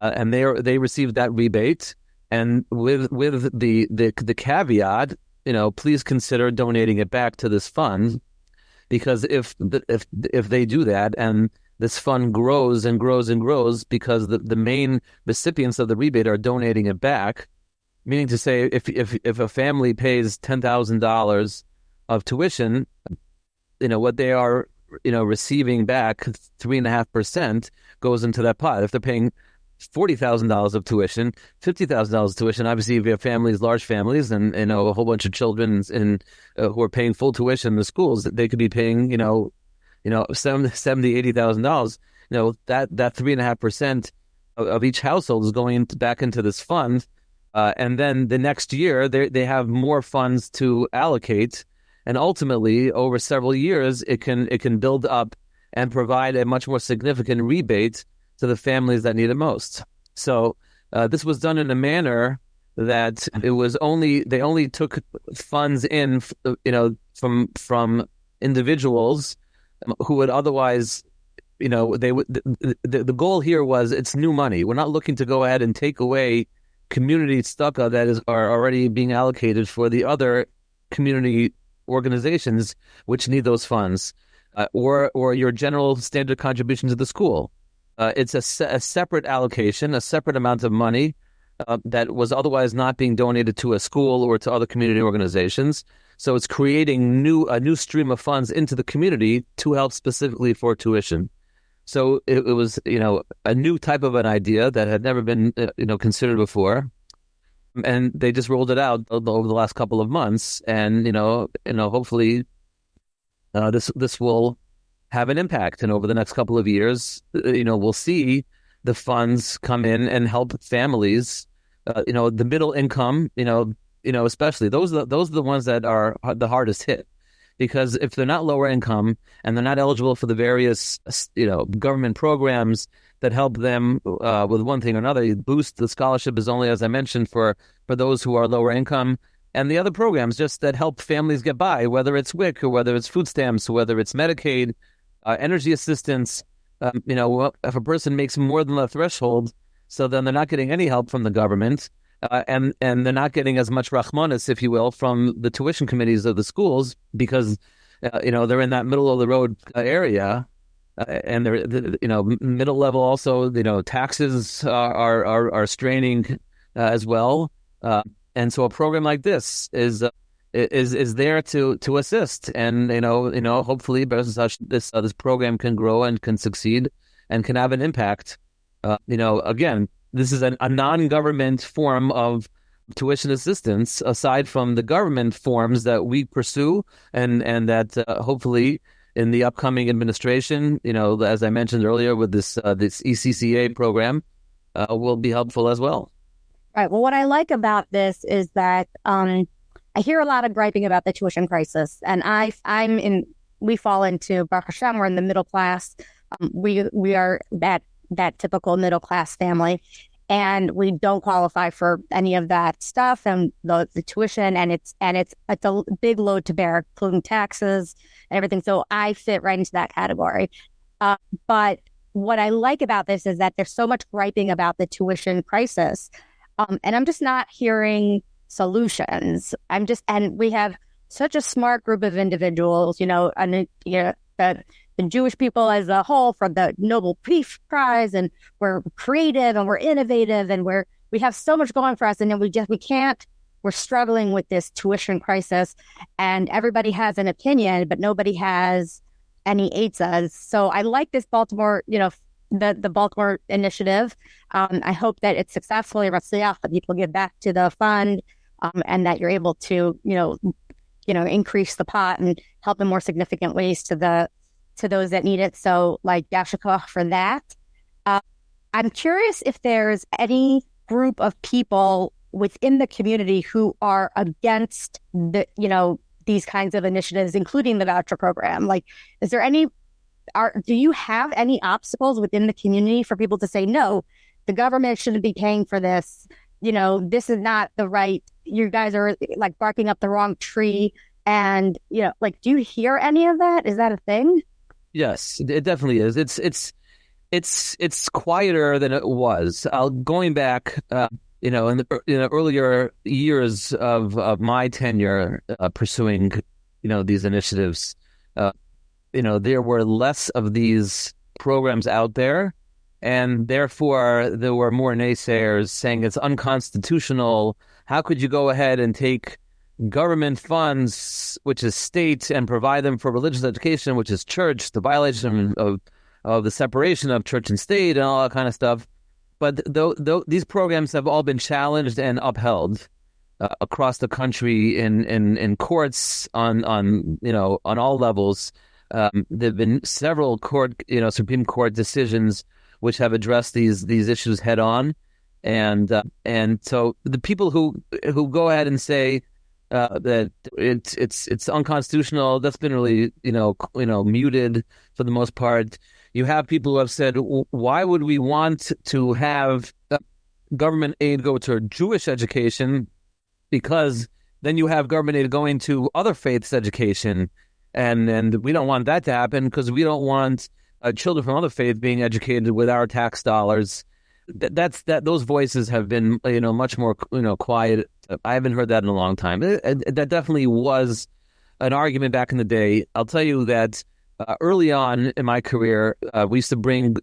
and they receive that rebate. And with the caveat, please consider donating it back to this fund, because if they do that and this fund grows and grows and grows, because the main recipients of the rebate are donating it back, meaning to say, if a family pays $10,000 of tuition, what they are receiving back, 3.5%, goes into that pot. If they're paying $40,000 of tuition, $50,000 of tuition, obviously if you have families, large families, and a whole bunch of children who are paying full tuition in the schools, they could be paying $70,000-$80,000. That 3.5% of each household is going back into this fund, and then the next year they have more funds to allocate, and ultimately over several years it can build up and provide a much more significant rebate to the families that need it most. So this was done in a manner that they only took funds in, from individuals who would otherwise, the goal here was, it's new money. We're not looking to go ahead and take away community tzedakah that are already being allocated for the other community organizations which need those funds, or your general standard contribution to the school. It's a separate allocation, a separate amount of money that was otherwise not being donated to a school or to other community organizations. So it's creating a new stream of funds into the community to help specifically for tuition. So it was, a new type of an idea that had never been, considered before. And they just rolled it out over the last couple of months. And, hopefully this will have an impact. And over the next couple of years, we'll see the funds come in and help families, the middle income, especially those are the ones that are the hardest hit, because if they're not lower income and they're not eligible for the various, government programs that help them with one thing or another, boost the scholarship is only, as I mentioned, for those who are lower income, and the other programs just that help families get by, whether it's WIC or whether it's food stamps, whether it's Medicaid, energy assistance. If a person makes more than the threshold, so then they're not getting any help from the government, and they're not getting as much rachmanis, if you will, from the tuition committees of the schools, because they're in that middle of the road area. and middle level also, taxes are straining as well. And so a program like this is there to assist, and hopefully this program can grow and can succeed and can have an impact. Again, this is a non-government form of tuition assistance aside from the government forms that we pursue, and that hopefully in the upcoming administration, as I mentioned earlier with this ECCA program, will be helpful as well. Right. Well, what I like about this is that I hear a lot of griping about the tuition crisis, and we fall into, Baruch Hashem, we're in the middle class. We are that typical middle class family, and we don't qualify for any of that stuff and the tuition, and it's a big load to bear, including taxes and everything. So I fit right into that category. But what I like about this is that there's so much griping about the tuition crisis, and I'm just not hearing solutions. And we have such a smart group of individuals, the Jewish people as a whole, from the Nobel Peace Prize, and we're creative and we're innovative and we have so much going for us, and then we're struggling with this tuition crisis, and everybody has an opinion, but nobody has any eitzahs. So I like this Baltimore, the Baltimore initiative. I hope that it's successfully that people give back to the fund, and that you're able to, increase the pot and help in more significant ways to those that need it. So, yashikach for that. I'm curious if there's any group of people within the community who are against these kinds of initiatives, including the voucher program. Is there do you have any obstacles within the community for people to say, no, the government shouldn't be paying for this? This is not the right, you guys are barking up the wrong tree. And, do you hear any of that? Is that a thing? Yes, it definitely is. It's quieter than it was. Going back, in the earlier years of my tenure pursuing, these initiatives, there were less of these programs out there, and therefore there were more naysayers saying it's unconstitutional. How could you go ahead and take government funds, which is state, and provide them for religious education, which is church, the violation of the separation of church and state and all that kind of stuff. But these programs have all been challenged and upheld across the country in courts on all levels. There've been several Supreme Court decisions which have addressed these issues head on, and so the people who go ahead and say that it's unconstitutional, that's been really muted for the most part. You have people who have said, why would we want to have government aid go to Jewish education, because then you have government aid going to other faiths' education, and we don't want that to happen because we don't want children from other faiths being educated with our tax dollars. Those voices have been much more quiet. I haven't heard that in a long time. That definitely was an argument back in the day. I'll tell you that early on in my career, we used to bring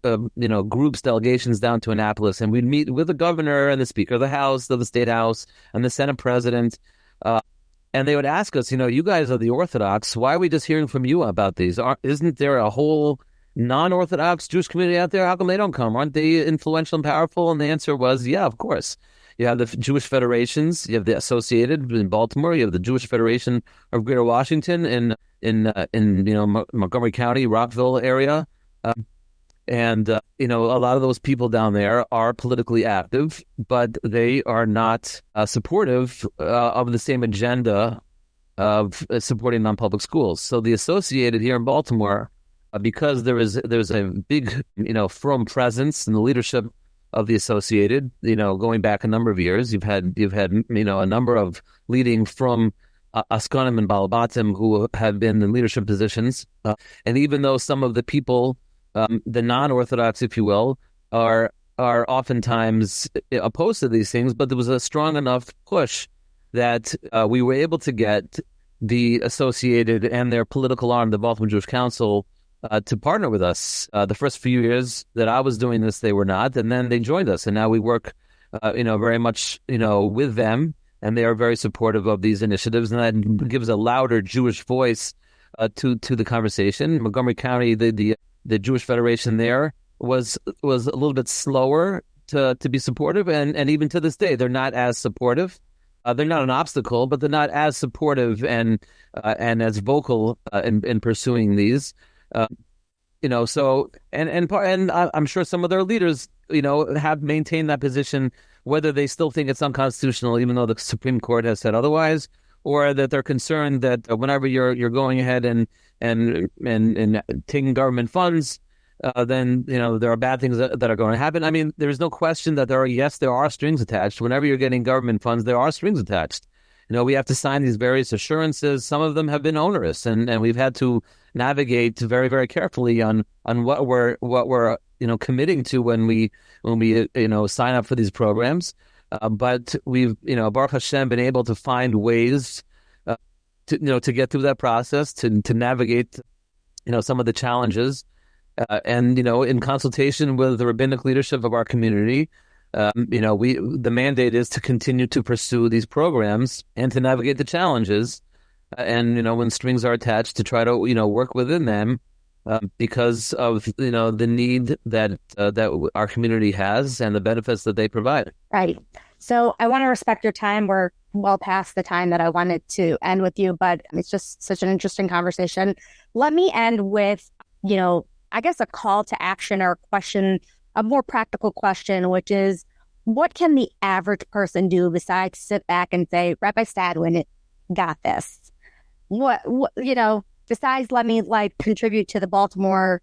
groups, delegations down to Annapolis, and we'd meet with the governor and the Speaker of the House, of the State House, and the Senate President. And they would ask us, you guys are the Orthodox. Why are we just hearing from you about these? Isn't there a whole non-Orthodox Jewish community out there? How come they don't come? Aren't they influential and powerful? And the answer was, yeah, of course. You have the Jewish federations. You have the Associated in Baltimore. You have the Jewish Federation of Greater Washington in Montgomery County, Rockville area. And a lot of those people down there are politically active, but they are not supportive of the same agenda of supporting non-public schools. So the Associated here in Baltimore, because there's a big firm presence in the leadership of the Associated, going back a number of years, you've had a number of leading from Askanim and Balabatim who have been in leadership positions, and even though some of the people, the non-Orthodox, if you will, are oftentimes opposed to these things, but there was a strong enough push that we were able to get the Associated and their political arm, the Baltimore Jewish Council, to partner with us. The first few years that I was doing this, they were not, and then they joined us, and now we work, very much, with them, and they are very supportive of these initiatives, and that gives a louder Jewish voice to the conversation. Montgomery County, the Jewish Federation there was a little bit slower to be supportive, and even to this day, they're not as supportive. They're not an obstacle, but they're not as supportive and as vocal in pursuing these. So I'm sure some of their leaders, have maintained that position, whether they still think it's unconstitutional, even though the Supreme Court has said otherwise, or that they're concerned that whenever you're going ahead and taking government funds, then there are bad things that are going to happen. I mean, there's no question that there are strings attached. Whenever you're getting government funds, there are strings attached. We have to sign these various assurances. Some of them have been onerous, and we've had to navigate very, very carefully on what we're committing to when we sign up for these programs. But we've Baruch Hashem been able to find ways to get through that process, to navigate some of the challenges, and in consultation with the rabbinic leadership of our community. The mandate is to continue to pursue these programs and to navigate the challenges, and when strings are attached, to try to work within them, because of the need that our community has and the benefits that they provide. Right. So I want to respect your time. We're well past the time that I wanted to end with you, but it's just such an interesting conversation. Let me end with I guess a call to action or a question, a more practical question, which is, what can the average person do besides sit back and say, Rabbi Sadwin got this? What besides let me contribute to the Baltimore,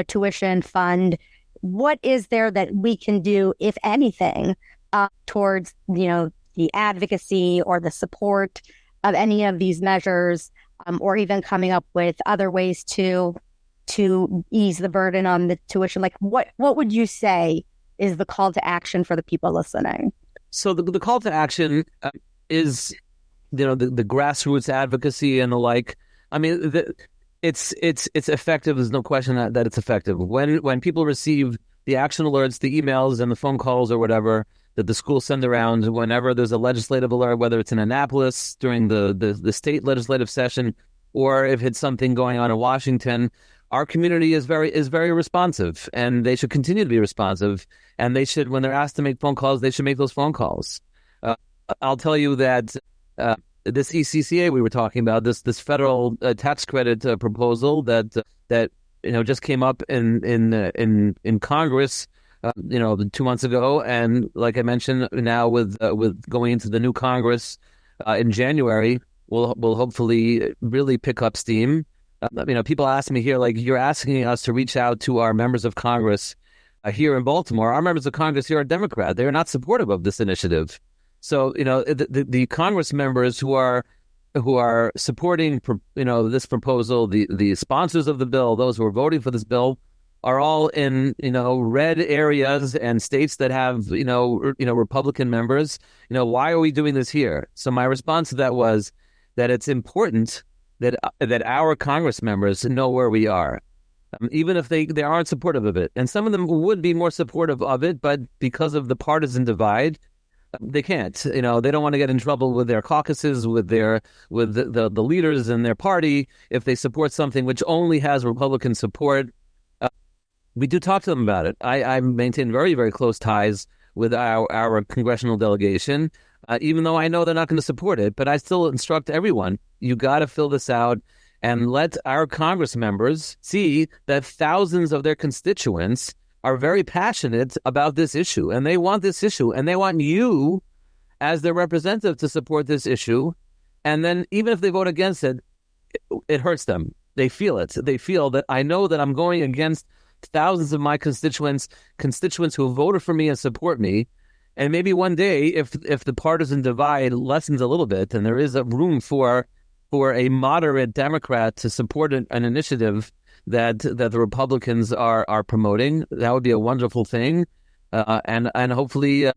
tuition fund, what is there that we can do, if anything, towards, the advocacy or the support of any of these measures, or even coming up with other ways to ease the burden on the tuition? What would you say is the call to action for the people listening? So the call to action is, the grassroots advocacy and the like. I mean, it's effective. There's no question that it's effective. When people receive the action alerts, the emails and the phone calls or whatever that the schools send around, whenever there's a legislative alert, whether it's in Annapolis during the state legislative session, or if it's something going on in Washington, our community is very responsive, and they should continue to be responsive. And they should, when they're asked to make phone calls, they should make those phone calls. I'll tell you that this ECCA we were talking about, this federal tax credit proposal that just came up in Congress, 2 months ago, and like I mentioned, now with going into the new Congress in January, will hopefully really pick up steam. People ask me here, you're asking us to reach out to our members of Congress here in Baltimore. Our members of Congress here are Democrat. They're not supportive of this initiative. So, the Congress members who are supporting, this proposal, the sponsors of the bill, those who are voting for this bill, are all in, red areas and states that have, Republican members. Why are we doing this here? So my response to that was that it's important that our Congress members know where we are, even if they aren't supportive of it. And some of them would be more supportive of it, but because of the partisan divide, they can't. They don't want to get in trouble with their caucuses, with the leaders in their party, if they support something which only has Republican support. We do talk to them about it. I maintain very, very close ties with our congressional delegation, even though I know they're not going to support it. But I still instruct everyone, you got to fill this out and let our Congress members see that thousands of their constituents are very passionate about this issue, and they want this issue, and they want you as their representative to support this issue. And then even if they vote against it, it hurts them. They feel it. They feel that I know that I'm going against thousands of my constituents who voted for me and support me. And maybe one day, if the partisan divide lessens a little bit, and there is a room for a moderate Democrat to support an initiative that the Republicans are promoting, that would be a wonderful thing, and hopefully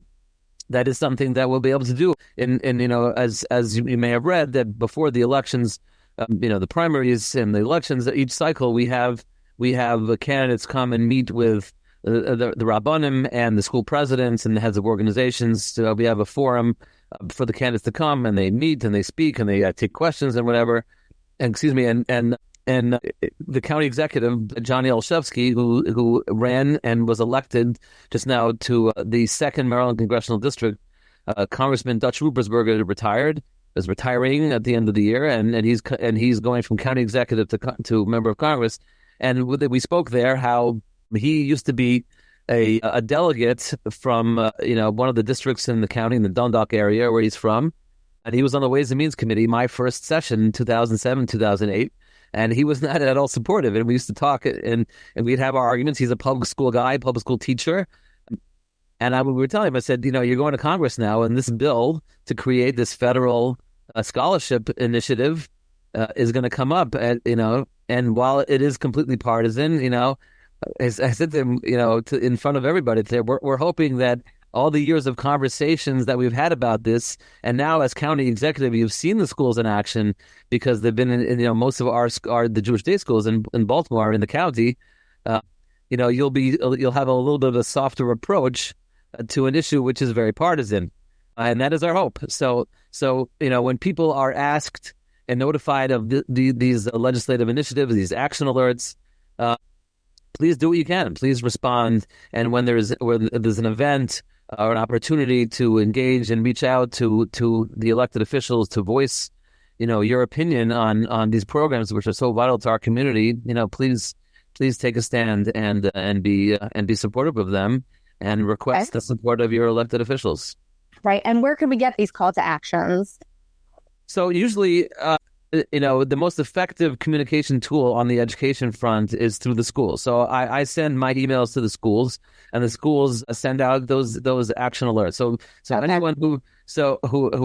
that is something that we'll be able to do. And as you may have read, that before the elections, the primaries and the elections, each cycle we have We have candidates come and meet with the Rabbanim and the school presidents and the heads of organizations. So we have a forum for the candidates to come, and they meet and they speak and they take questions and whatever. And the county executive, Johnny Olszewski, who ran and was elected just now to the 2nd Maryland Congressional District, Congressman Dutch Rupersberger is retiring at the end of the year, and he's going from county executive to member of Congress. And we spoke there how he used to be a delegate from one of the districts in the county in the Dundalk area where he's from, and he was on the Ways and Means Committee my first session in 2007, 2008. And he was not at all supportive. And we used to talk, and we'd have our arguments. He's a public school guy, public school teacher. And we were telling him, I said, you're going to Congress now, and this bill to create this federal scholarship initiative is going to come up. And while it is completely partisan, I said to him, in front of everybody, we're hoping that all the years of conversations that we've had about this, and now as county executive, you've seen the schools in action because they've been in most of the Jewish day schools in Baltimore in the county. You'll have a little bit of a softer approach to an issue which is very partisan, and that is our hope. So when people are asked and notified of these legislative initiatives, these action alerts, please do what you can. Please respond. And when there's an event or an opportunity to engage and reach out to the elected officials to voice, your opinion on these programs which are so vital to our community, please take a stand and be supportive of them and request the support of your elected officials. Right. And where can we get these call to actions? So usually, the most effective communication tool on the education front is through the schools. So I send my emails to the schools, and the schools send out those action alerts. So anyone who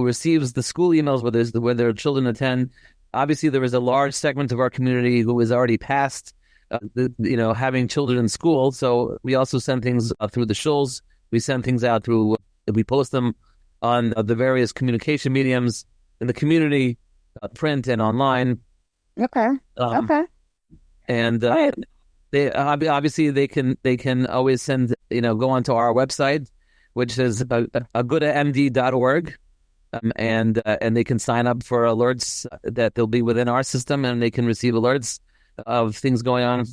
receives the school emails where their children attend, obviously there is a large segment of our community who is already past having children in school. So we also send things through the shuls. We send things out we post them on the various communication mediums in the community, print and online. Okay. And they obviously they can always send, go onto our website, which is agudamd.org. And they can sign up for alerts that they'll be within our system, and they can receive alerts of things going on,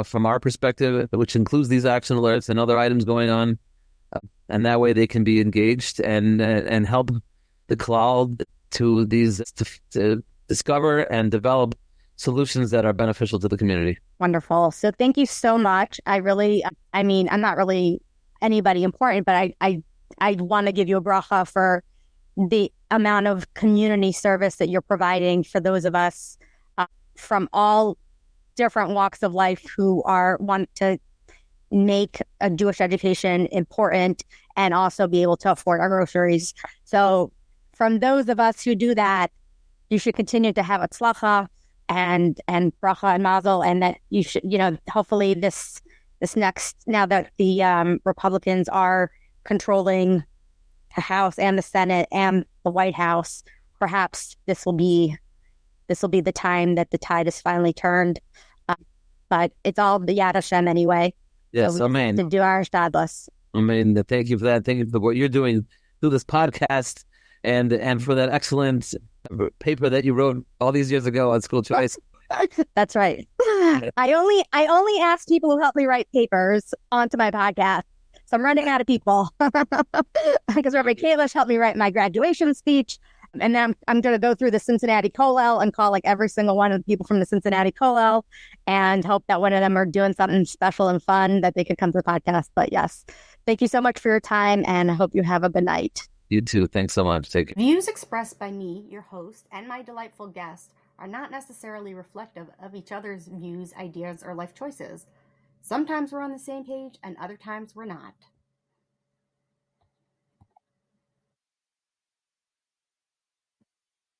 from our perspective, which includes these action alerts and other items going on. And that way they can be engaged and help the Kollel to discover and develop solutions that are beneficial to the community. Wonderful. So thank you so much. I'm not really anybody important, but I want to give you a bracha for the amount of community service that you're providing for those of us from all different walks of life who want to make a Jewish education important and also be able to afford our groceries. So from those of us who do that, you should continue to have atzlacha and bracha and mazel, and that you should, hopefully this next, now that the Republicans are controlling the House and the Senate and the White House, perhaps this will be the time that the tide is finally turned. But it's all the Yad Hashem anyway. Yes, so amen. To do our shtadlus. Amen. Thank you for that. Thank you for what you're doing through this podcast, and for that excellent paper that you wrote all these years ago on school choice. That's right. I only ask people who help me write papers onto my podcast. So I'm running out of people because Rabbi Kalish helped me write my graduation speech. And then I'm going to go through the Cincinnati Kollel and call every single one of the people from the Cincinnati Kollel and hope that one of them are doing something special and fun that they could come to the podcast. But yes, thank you so much for your time, and I hope you have a good night. You too. Thanks so much. Take care. Views expressed by me, your host, and my delightful guest are not necessarily reflective of each other's views, ideas, or life choices. Sometimes we're on the same page, and other times we're not.